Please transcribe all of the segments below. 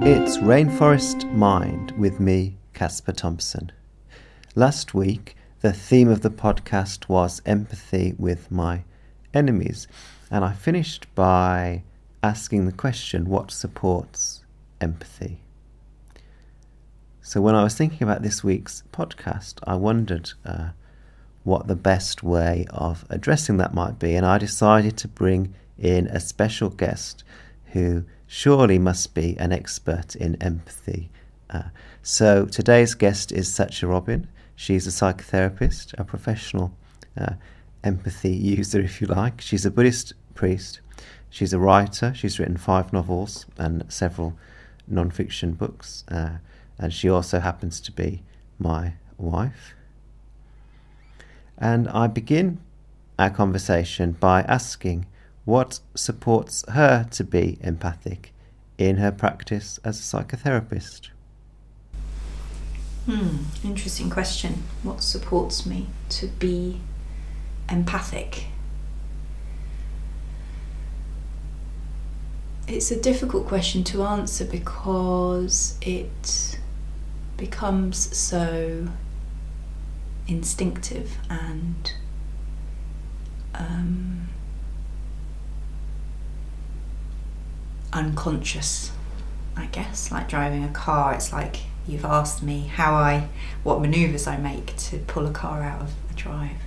It's Rainforest Mind with me, Casper Thompson. Last week, the theme of the podcast was empathy with my enemies, and I finished by asking the question, what supports empathy? So when I was thinking about this week's podcast, I wondered what the best way of addressing that might be, and I decided to bring in a special guest who surely must be an expert in empathy. So today's guest is Satya Robyn. She's a psychotherapist, a professional empathy user, if you like. She's a Buddhist priest. She's a writer. She's written 5 novels and several non-fiction books. And she also happens to be my wife. And I begin our conversation by asking what supports her to be empathic in her practice as a psychotherapist. Interesting question. What supports me to be empathic? It's a difficult question to answer because it becomes so instinctive and unconscious, I guess. Like driving a car, it's like you've asked me what manoeuvres I make to pull a car out of a drive.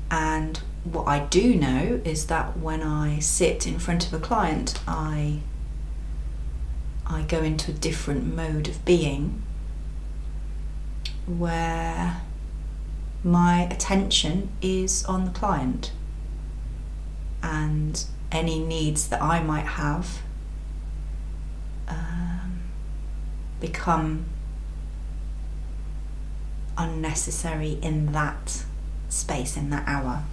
And what I do know is that when I sit in front of a client, I go into a different mode of being where my attention is on the client, and any needs that I might have become unnecessary in that space, in that hour.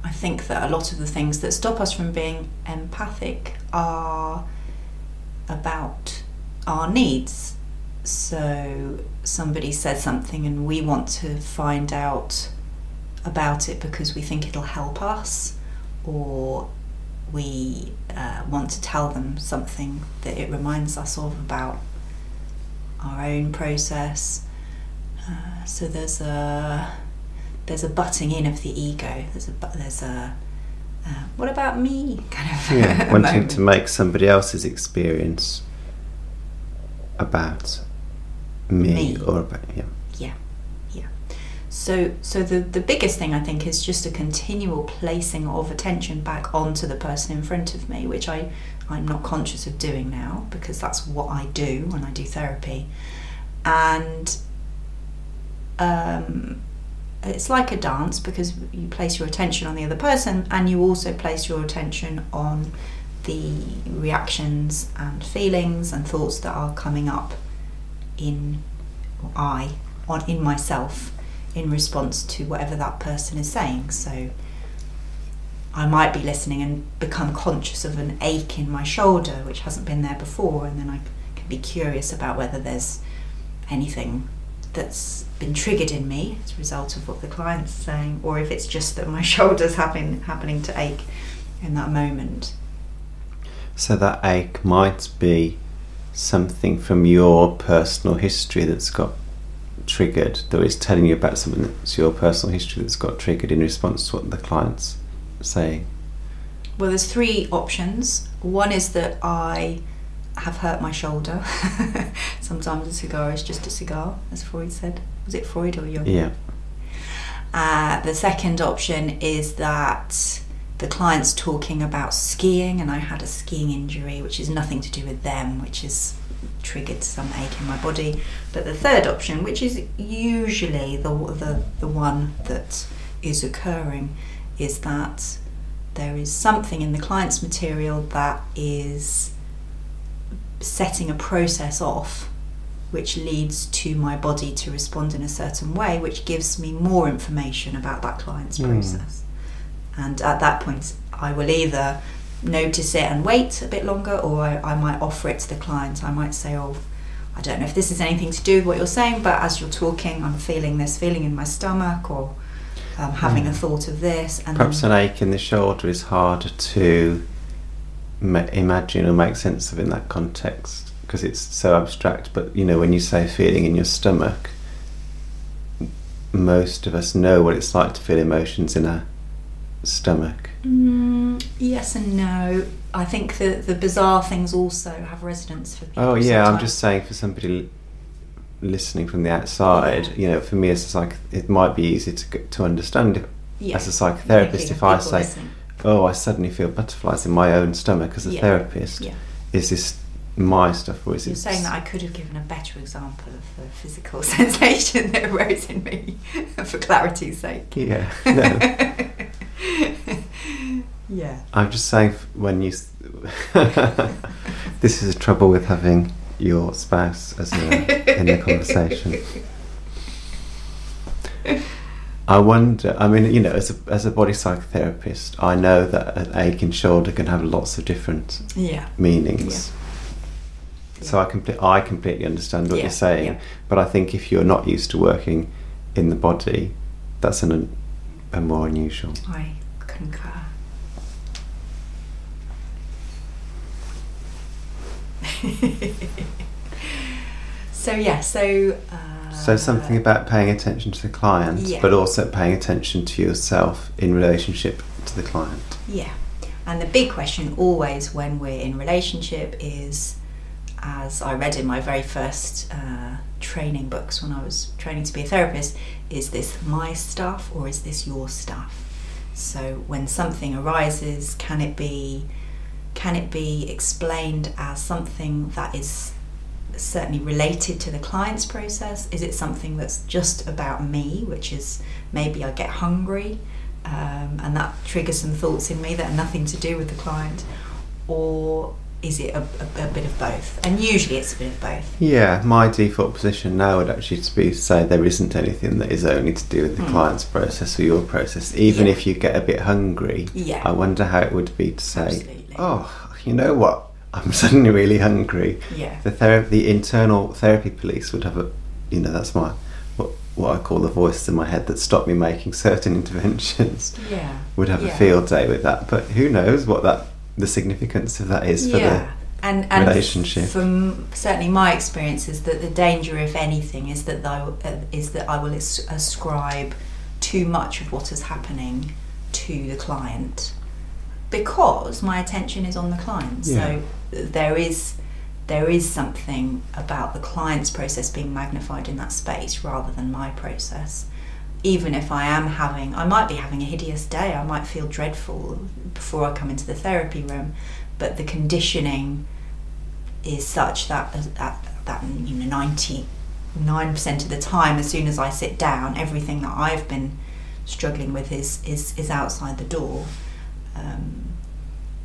I think that a lot of the things that stop us from being empathic are about our needs. So somebody says something and we want to find out about it because we think it'll help us, or we want to tell them something that it reminds us of about our own process. So there's a butting in of the ego. There's a what about me kind of wanting moment. To make somebody else's experience about me. Or about yeah. So the biggest thing I think is just a continual placing of attention back onto the person in front of me, which I'm not conscious of doing now because that's what I do when I do therapy. And it's like a dance because you place your attention on the other person and you also place your attention on the reactions and feelings and thoughts that are coming up in myself in response to whatever that person is saying. So I might be listening and become conscious of an ache in my shoulder which hasn't been there before, and then I can be curious about whether there's anything that's been triggered in me as a result of what the client's saying, or if it's just that my shoulder's happening to ache in that moment. So that ache might be something from your personal history that's got triggered, that is telling you about something that's your personal history that's got triggered in response to what the client's saying. Well, there's 3 options. One is that I have hurt my shoulder. Sometimes a cigar is just a cigar, as Freud said. Was it Freud or Jung? Yeah. The second option is that the client's talking about skiing and I had a skiing injury, which is nothing to do with them, which has triggered some ache in my body. But the third option, which is usually the one that is occurring, is that there is something in the client's material that is setting a process off which leads to my body to respond in a certain way, which gives me more information about that client's process. And at that point I will either notice it and wait a bit longer, or I might offer it to the client. I might say, oh, I don't know if this is anything to do with what you're saying, but as you're talking I'm feeling this feeling in my stomach, or having a thought of this. And perhaps an ache in the shoulder is harder to imagine or make sense of in that context because it's so abstract. But you know, when you say feeling in your stomach, most of us know what it's like to feel emotions in our stomach. Yes and no. I think the bizarre things also have resonance for people. Oh yeah, sometimes. I'm just saying for somebody listening from the outside, you know, for me as a it might be easy to understand as a psychotherapist if I say, listening. Oh, I suddenly feel butterflies in my own stomach as a therapist. Yeah. Is this my stuff or is You're it... saying that I could have given a better example of the physical sensation that arose in me for clarity's sake. Yeah, no. Yeah. I'm just saying when you... This is the trouble with having your spouse as in the conversation. I wonder, I mean, you know, as a body psychotherapist, I know that an aching shoulder can have lots of different meanings. Yeah. So I completely understand what you're saying, but I think if you're not used to working in the body, that's a more unusual. I concur. So something about paying attention to the client, but also paying attention to yourself in relationship to the client. Yeah, and the big question always when we're in relationship is, as I read in my very first training books when I was training to be a therapist, is this my stuff or is this your stuff? So when something arises, can it be explained as something that is certainly related to the client's process? Is it something that's just about me, which is maybe I get hungry and that triggers some thoughts in me that are nothing to do with the client, or is it a bit of both? And usually it's a bit of both. Yeah, my default position now would actually be to say there isn't anything that is only to do with the client's process or your process. Even if you get a bit hungry, I wonder how it would be to say, absolutely. Oh, you know what? I'm suddenly really hungry. Yeah. The internal therapy police would have that's my what I call the voices in my head that stop me making certain interventions. Yeah. Would have a field day with that, but who knows what the significance of that is for the relationship. From certainly my experience is that the danger, if anything, is that I will ascribe too much of what is happening to the client, because my attention is on the client. So there is something about the client's process being magnified in that space rather than my process. Even if I might be having a hideous day, I might feel dreadful before I come into the therapy room, but the conditioning is such that 99% of the time, as soon as I sit down, everything that I've been struggling with is outside the door.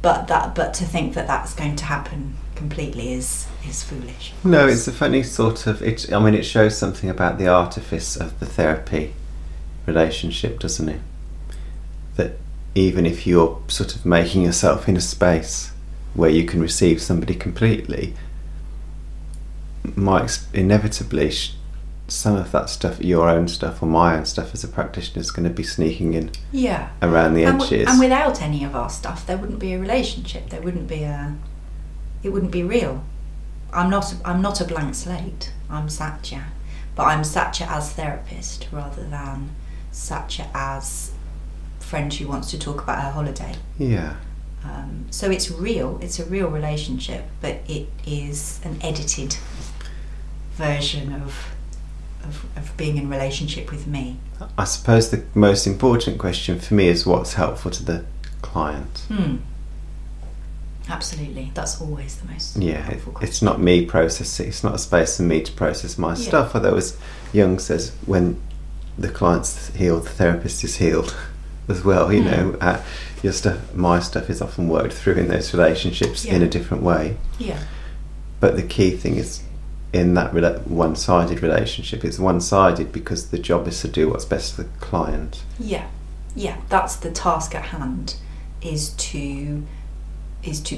But to think that that's going to happen completely is foolish. No, it's a funny sort of. It shows something about the artifice of the therapy relationship, doesn't it? That even if you're sort of making yourself in a space where you can receive somebody completely, inevitably some of that stuff, your own stuff or my own stuff as a practitioner, is going to be sneaking in around the edges. And without any of our stuff, there wouldn't be a relationship. It wouldn't be real. I'm not a blank slate. I'm Satya, but I'm Satya as therapist rather than Satya as friend who wants to talk about her holiday. Yeah. So it's real. It's a real relationship, but it is an edited version of being in relationship with me. I suppose the most important question for me is what's helpful to the client. Absolutely, that's always the most helpful question. It's not me processing. It's not a space for me to process my stuff. Although, as Jung says, when the client's healed, the therapist is healed as well. You know, your stuff, my stuff, is often worked through in those relationships in a different way. Yeah. But the key thing is, in that one-sided relationship, it's one-sided because the job is to do what's best for the client. Yeah, that's the task at hand, is to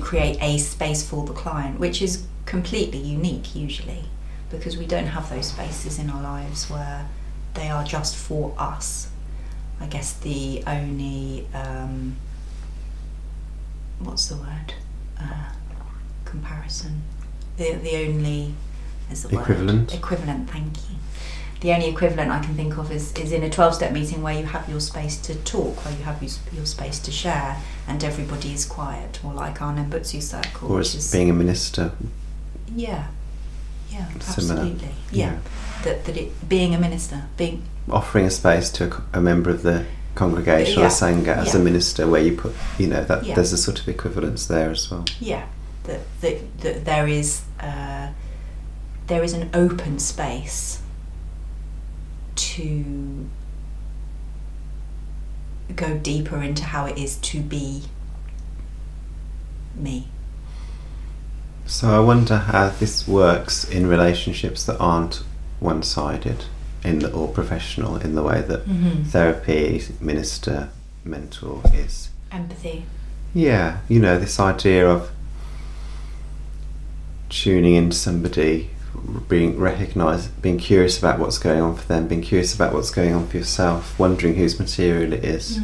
create a space for the client, which is completely unique usually, because we don't have those spaces in our lives where they are just for us. I guess the only what's the word? Comparison. The only is the equivalent. Word. Equivalent. Thank you. The only equivalent I can think of is in a 12-step meeting where you have your space to talk, where you have your space to share, and everybody is quiet, or like our Nembutsu circle. Or as being a minister. Yeah. Yeah, Similar. absolutely. Yeah. That it being a minister, being offering a space to a member of the congregation or a sangha as a minister, where you put, that there's a sort of equivalence there as well. Yeah, that there is an open space to go deeper into how it is to be me. So I wonder how this works in relationships that aren't one-sided or professional, in the way that therapy, minister, mentor is. Empathy. Yeah, this idea of tuning into somebody, being curious about what's going on for them, being curious about what's going on for yourself, wondering whose material it is.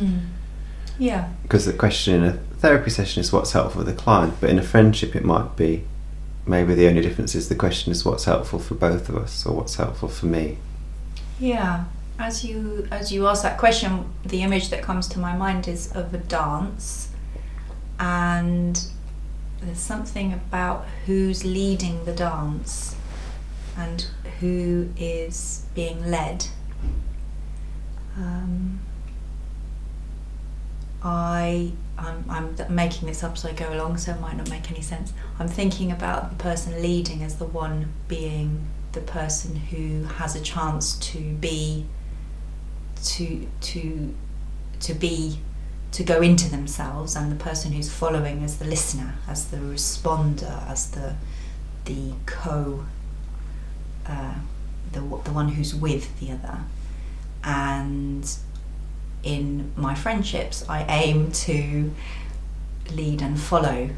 Yeah. Because the question in a therapy session is what's helpful for the client, but in a friendship it might be, maybe the only difference is the question is what's helpful for both of us, or what's helpful for me. Yeah. As you ask that question, the image that comes to my mind is of a dance, and there's something about who's leading the dance and who is being led. I'm making this up as I go along, so it might not make any sense. I'm thinking about the person leading as the one being the person who has a chance to go into themselves, and the person who's following as the listener, as the responder, as the one who's with the other. And in my friendships, I aim to lead and follow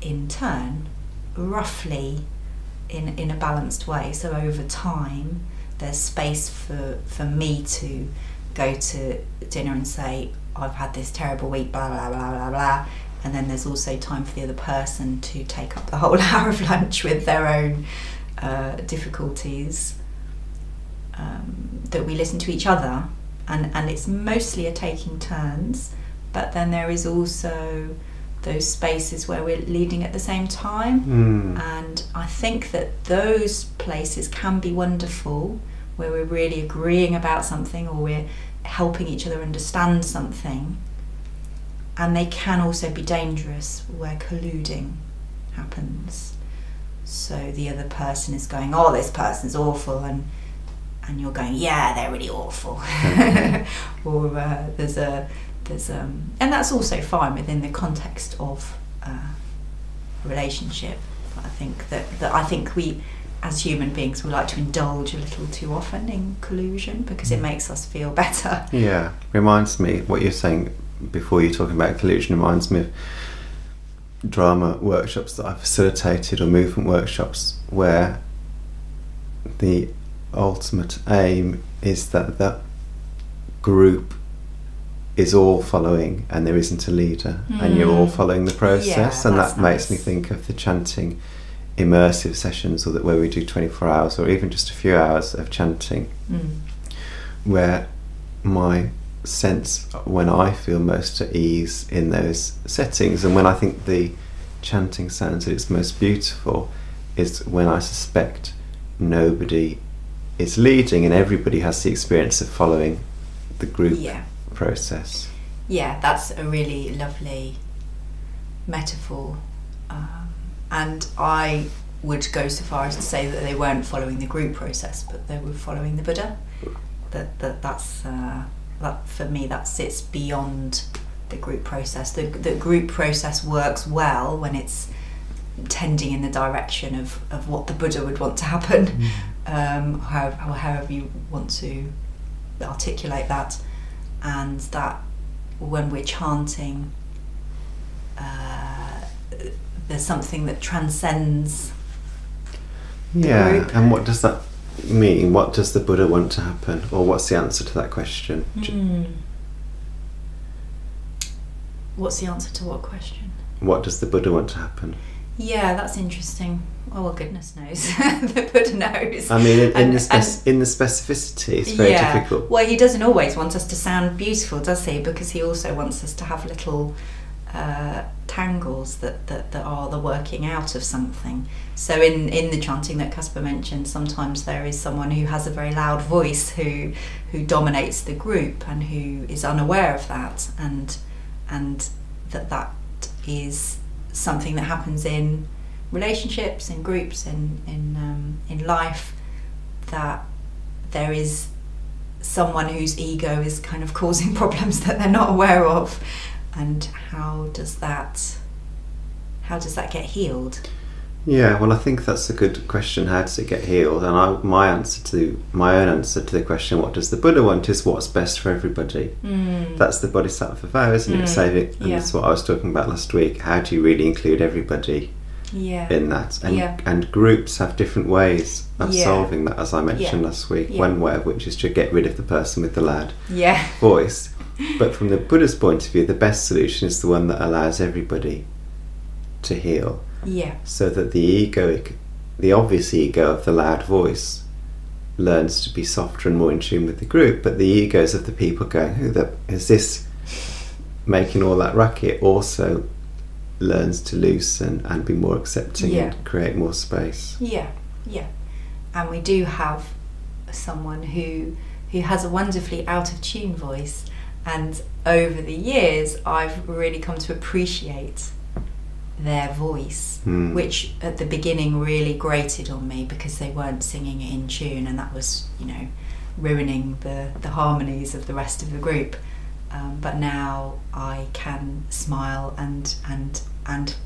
in turn, roughly in a balanced way. So over time, there's space for me to go to dinner and say, I've had this terrible week, blah, blah, blah, blah, blah. And then there's also time for the other person to take up the whole hour of lunch with their own difficulties, that we listen to each other. And it's mostly a taking turns, but then there is also those spaces where we're leading at the same time. And I think that those places can be wonderful, where we're really agreeing about something, or we're helping each other understand something. And they can also be dangerous, where colluding happens. So the other person is going, oh, this person's awful, and you're going, yeah, they're really awful. Or and that's also fine within the context of a relationship. But I think that we, as human beings, we like to indulge a little too often in collusion because it makes us feel better. Yeah, reminds me, what you're saying before you're talking about collusion reminds me of drama workshops that I've facilitated, or movement workshops, where the ultimate aim is that the group is all following and there isn't a leader, and you're all following the process. And that makes me think of the chanting immersive sessions, or that where we do 24 hours or even just a few hours of chanting, where my sense, when I feel most at ease in those settings, and when I think the chanting sounds at its most beautiful, is when I suspect nobody is leading and everybody has the experience of following the group process. Yeah, that's a really lovely metaphor, and I would go so far as to say that they weren't following the group process, but they were following the Buddha. That for me, that sits beyond the group process. The group process works well when it's tending in the direction of what the Buddha would want to happen, however you want to articulate that, and that when we're chanting, there's something that transcends the group. And what does that mean? What does the Buddha want to happen, or what's the answer to that question? What's the answer to what question? What does the Buddha want to happen? Yeah, that's interesting. Oh, well, goodness knows. The Buddha knows. I mean, in the specificity, it's very difficult. Well, he doesn't always want us to sound beautiful, does he? Because he also wants us to have little tangles that are the working out of something. So in the chanting that Caspar mentioned, sometimes there is someone who has a very loud voice who dominates the group and who is unaware of that, and that is something that happens in relationships, in groups, in life, that there is someone whose ego is kind of causing problems that they're not aware of. And how does that get healed? Yeah, well, I think that's a good question. How does it get healed? And my own answer to the question, what does the Buddha want, is what's best for everybody. That's the Bodhisattva vow, isn't it? Saving, and that's what I was talking about last week. How do you really include everybody in that? And groups have different ways of solving that, as I mentioned last week. One way of which is to get rid of the person with the loud voice. But from the Buddha's point of view, the best solution is the one that allows everybody to heal. So that the obvious ego of the loud voice learns to be softer and more in tune with the group, but the egos of the people going, who is this making all that racket, also learns to loosen and be more accepting and create more space. And we do have someone who has a wonderfully out of tune voice, and over the years I've really come to appreciate their voice, which at the beginning really grated on me because they weren't singing it in tune, and that was, ruining the harmonies of the rest of the group. But now I can smile and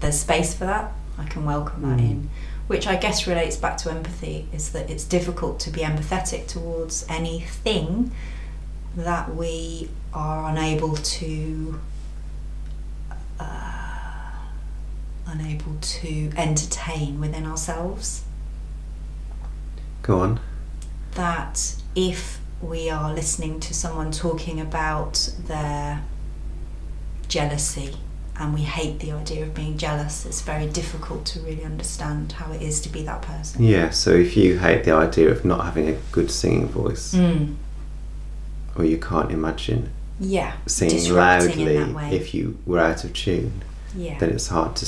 there's space for that. I can welcome that in, which I guess relates back to empathy, is that it's difficult to be empathetic towards anything that we are unable to entertain within ourselves. Go on. That if we are listening to someone talking about their jealousy and we hate the idea of being jealous, it's very difficult to really understand how it is to be that person. Yeah, so if you hate the idea of not having a good singing voice, or you can't imagine singing loudly if you were out of tune, then it's hard to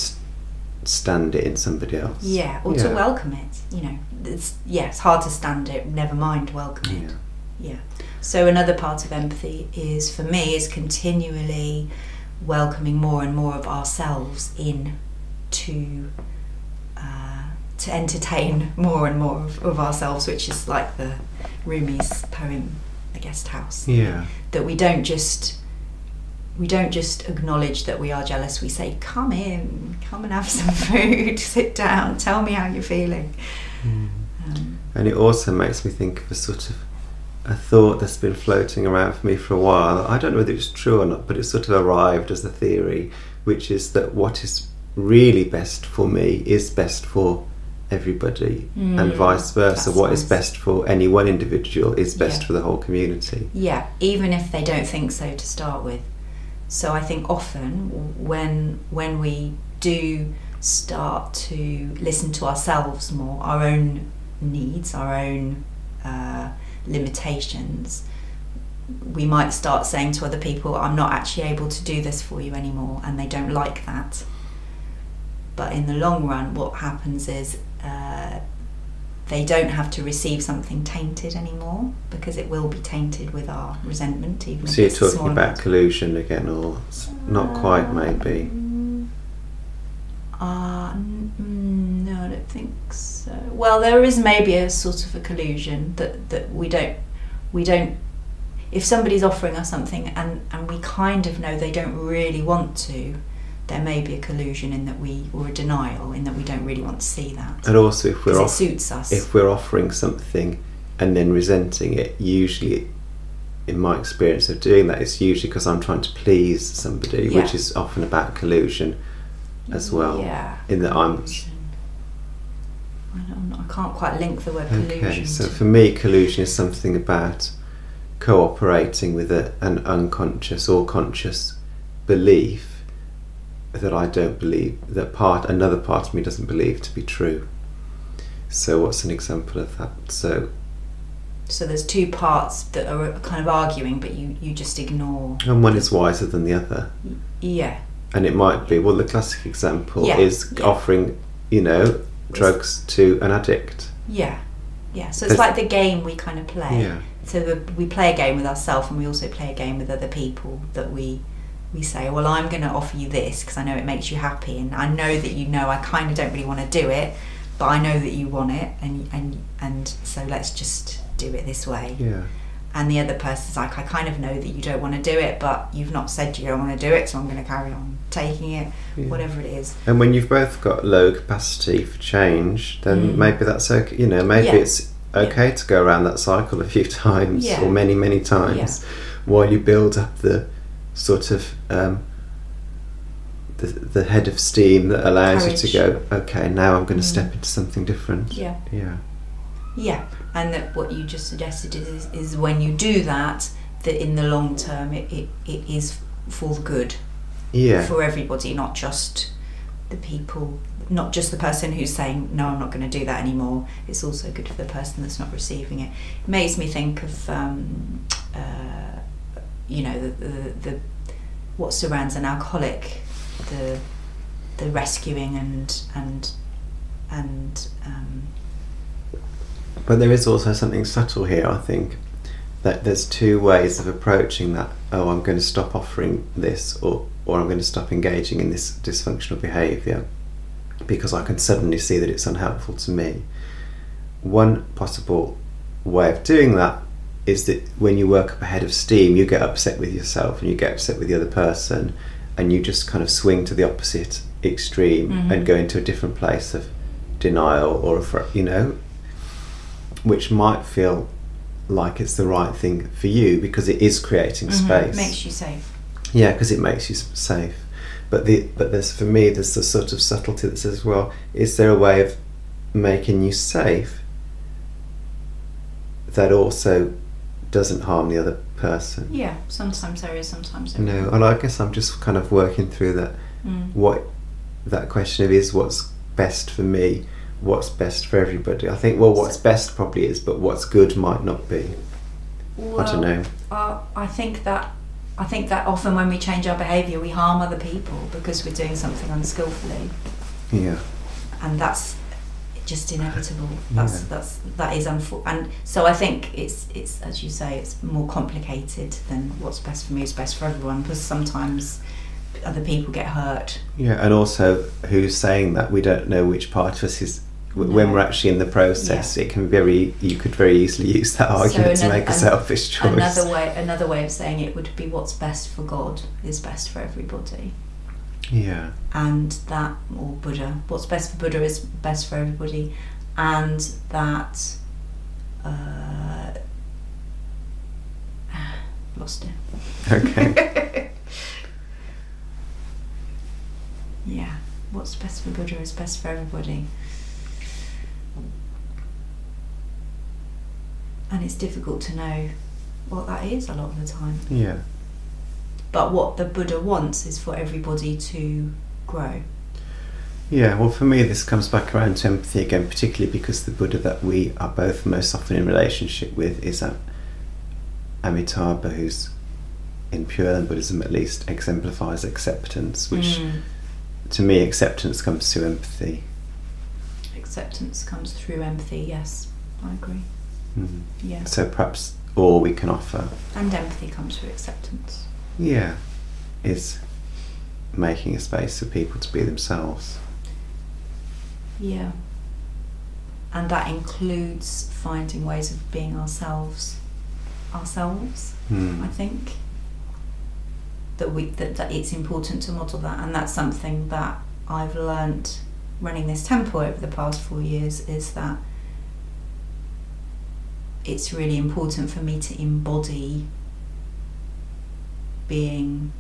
stand it in somebody else. To welcome it. It's hard to stand it, never mind welcome it. So another part of empathy is, for me, is continually welcoming more and more of ourselves in to entertain more and more of ourselves, which is like the Rumi's poem, The Guest House. That we don't just acknowledge that we are jealous. We say, come in, come and have some food, sit down, tell me how you're feeling. And it also makes me think of a thought that's been floating around for me for a while. I don't know whether it's true or not, but it's sort of arrived as a theory, which is that what is really best for me is best for everybody, and vice versa. What is best for any one individual is best for the whole community. Even if they don't think so to start with. So I think often when we do start to listen to ourselves more, our own needs, our own limitations, we might start saying to other people, I'm not actually able to do this for you anymore, and they don't like that. But in the long run, what happens is they don't have to receive something tainted anymore, because it will be tainted with our resentment. Even so you're talking about collusion again, or not quite, maybe? No, I don't think so. Well, there is maybe a sort of a collusion that we don't. If somebody's offering us something and we kind of know they don't really want to, there may be a collusion in that or a denial in that we don't really want to see that. And also, if it suits us. If we're offering something and then resenting it, usually, in my experience of doing that, it's usually because I'm trying to please somebody, which is often about collusion as well. In that I can't quite link the word collusion. Okay, so for me, collusion is something about cooperating with an unconscious or conscious belief that I don't believe, that another part of me doesn't believe to be true. So what's an example of that? So there's two parts that are kind of arguing, but you just ignore. And one is wiser than the other. Yeah. And it might be, well, the classic example is offering, drugs to an addict. Yeah. Yeah. So it's like the game we kind of play. Yeah. So we play a game with ourselves, and we also play a game with other people that we say, well, I'm going to offer you this because I know it makes you happy, and I know that I kind of don't really want to do it, but I know that you want it, and so let's just do it this way. Yeah. And the other person's like, I kind of know that you don't want to do it, but you've not said you don't want to do it, so I'm going to carry on taking it, whatever it is. And when you've both got low capacity for change, then maybe that's okay. Maybe it's okay to go around that cycle a few times or many, many times while you build up the sort of the head of steam that allows you to go, okay, now I'm going to step into something different. Yeah. And that what you just suggested is when you do that in the long term it is for the good, for everybody, not just the people, not just the person who's saying, no, I'm not going to do that anymore. It's also good for the person that's not receiving it. It makes me think of the what surrounds an alcoholic, the rescuing and but there is also something subtle here, I think, that there's two ways of approaching that. Oh, I'm going to stop offering this, or I'm going to stop engaging in this dysfunctional behaviour because I can suddenly see that it's unhelpful to me. One possible way of doing that is that when you work up a head of steam, you get upset with yourself and you get upset with the other person, and you just kind of swing to the opposite extreme and go into a different place of denial or which might feel like it's the right thing for you because it is creating space. It makes you safe. Yeah, because it makes you safe. But there's, for me, there's the sort of subtlety that says, well, is there a way of making you safe that also doesn't harm the other person? Yeah, sometimes there is, sometimes there isn't. No, and I guess I'm just kind of working through that. What that question of is what's best for me, what's best for everybody. I think, well, what's best probably is, but what's good might not be. Well, I don't know. I think that often when we change our behaviour, we harm other people because we're doing something unskillfully. Yeah. And that's just inevitable. That is and so I think it's as you say, it's more complicated than what's best for me is best for everyone, because sometimes other people get hurt. Yeah, and also who's saying that? We don't know which part of us is. When we're actually in the process, it can you could very easily use that argument to make a selfish choice. Another way of saying it would be what's best for God is best for everybody. Yeah. And that, or Buddha, what's best for Buddha is best for everybody, and that lost it. Okay. Yeah, what's best for Buddha is best for everybody. And it's difficult to know what that is a lot of the time. Yeah. But what the Buddha wants is for everybody to grow. Yeah, well, for me this comes back around to empathy again, particularly because the Buddha that we are both most often in relationship with is Amitabha, who's in Pure Land Buddhism at least exemplifies acceptance, which to me acceptance comes through empathy. Acceptance comes through empathy, yes, I agree. Yeah. So perhaps all we can offer, and empathy comes through acceptance, is making a space for people to be themselves. Yeah. And that includes finding ways of being ourselves, I think that it's important to model that, and that's something that I've learnt running this temple over the past 4 years, is that it's really important for me to embody being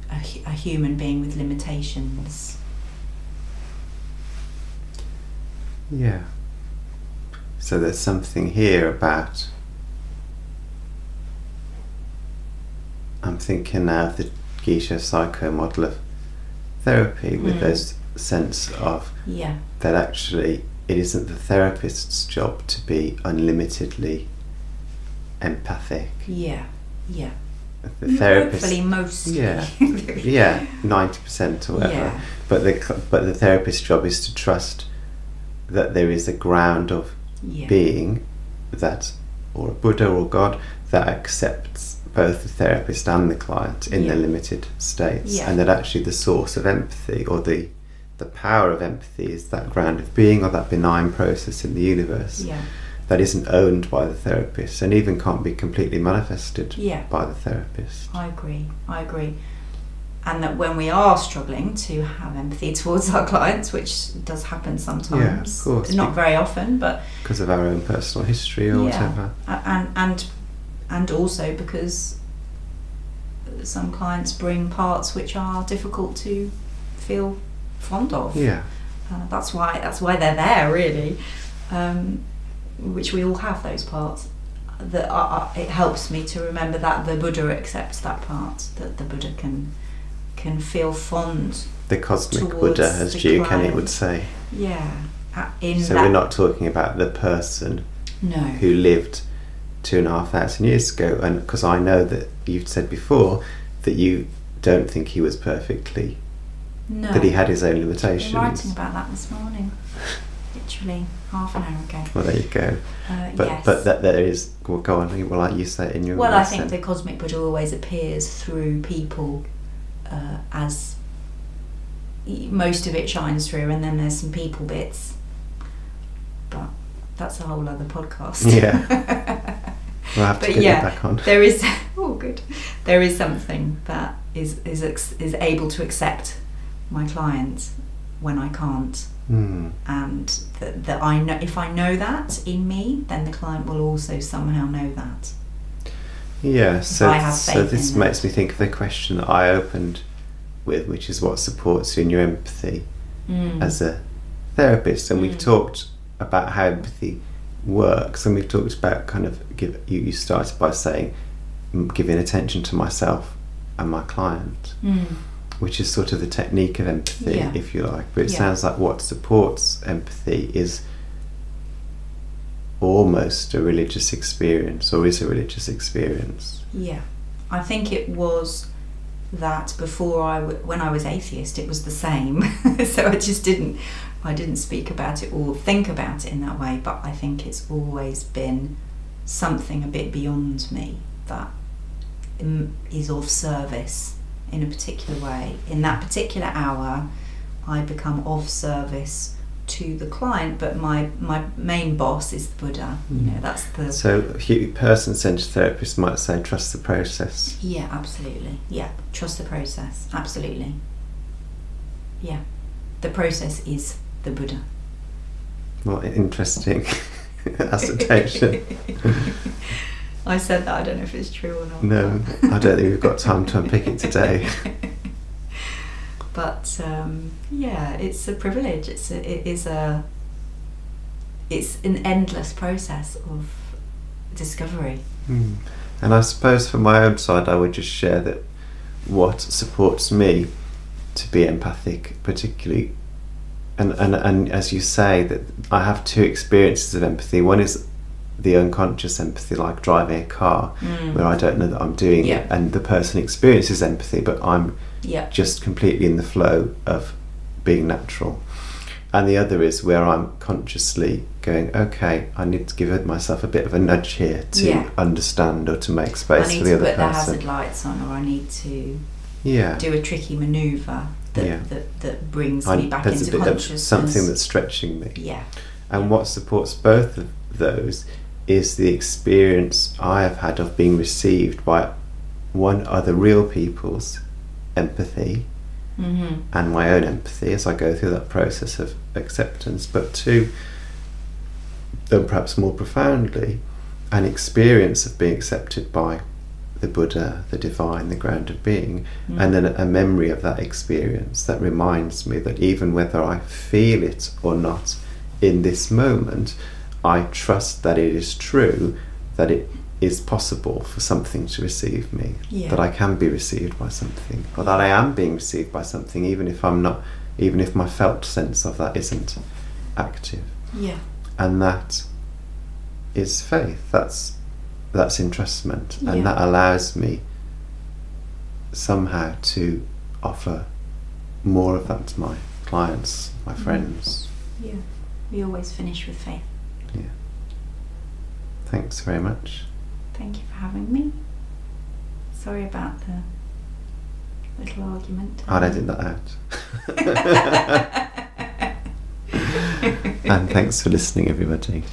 a human being with limitations. Yeah. So there's something here about, I'm thinking now of the Geisha psycho model of therapy with those sense of Yeah. that actually it isn't the therapist's job to be unlimitedly empathic. Yeah. Yeah. The therapist, hopefully mostly. yeah, 90% or whatever. Yeah. But the therapist's job is to trust that there is a ground of being that, or a Buddha or God, that accepts both the therapist and the client in their limited states, and that actually the source of empathy, or the power of empathy, is that ground of being, or that benign process in the universe that isn't owned by the therapist, and even can't be completely manifested by the therapist. I agree. And that when we are struggling to have empathy towards our clients, which does happen sometimes, of course, not very often, but because of our own personal history or whatever, and also because some clients bring parts which are difficult to feel fond of. That's why they're there, really. Which we all have those parts. That it helps me to remember that the Buddha accepts that part, that the Buddha can feel fond. The cosmic Buddha, as G. Kennett would say. So we're not talking about the person who lived 2,500 years ago, and because I know that you've said before that you don't think he was perfectly, that he had his own limitations. I was writing about that this morning, literally half an hour ago. Well, there you go. But that there is, well, go on, well, you say it in your Well, I think the cosmic Buddha always appears through people, as most of it shines through, and then there's some people bits, but that's a whole other podcast. We'll have to get you back on. There is there is something that is able to accept my client when I can't, and that I know, if I know that in me, then the client will also somehow know that. So this makes me think of the question that I opened with, which is what supports you in your empathy as a therapist. And we've talked about how empathy works, and we've talked about you started by saying giving attention to myself and my client, which is sort of the technique of empathy, if you like. But it sounds like what supports empathy is almost a religious experience, or is a religious experience. I think it was that before when I was atheist, it was the same. So I didn't speak about it or think about it in that way, but I think it's always been something a bit beyond me that is of service in a particular way. In that particular hour, I become of service to the client, but my main boss is the Buddha. That's the... So person-centered therapists might say trust the process. Absolutely. Trust the process, absolutely. The process is the Buddha. Well, interesting assertion. I said that, I don't know if it's true or not. No, I don't think we've got time to unpick it today. But it's a privilege. It's an endless process of discovery. And I suppose from my own side, I would just share that what supports me to be empathic, particularly, and as you say, that I have two experiences of empathy. One is the unconscious empathy, like driving a car, where I don't know that I'm doing it, and the person experiences empathy, but I'm just completely in the flow of being natural. And the other is where I'm consciously going, okay, I need to give myself a bit of a nudge here to understand, or to make space for the other person. I need to put the hazard lights on, or I need to do a tricky manoeuvre that brings me back into consciousness. Something that's stretching me. And what supports both of those is the experience I have had of being received by one, other real people's empathy, and my own empathy as I go through that process of acceptance, but two, then perhaps more profoundly, an experience of being accepted by the Buddha, the divine, the ground of being, and then a memory of that experience that reminds me that even whether I feel it or not in this moment, I trust that it is true, that it is possible for something to receive me, Yeah. that I can be received by something, or that I am being received by something, even if my felt sense of that isn't active. Yeah. And that is faith. That's entrustment, and Yeah. that allows me somehow to offer more of that to my clients, my friends. Yeah. We always finish with faith. Yeah. Thanks very much. Thank you for having me. Sorry about the little argument. I'll edit that out. And thanks for listening, everybody.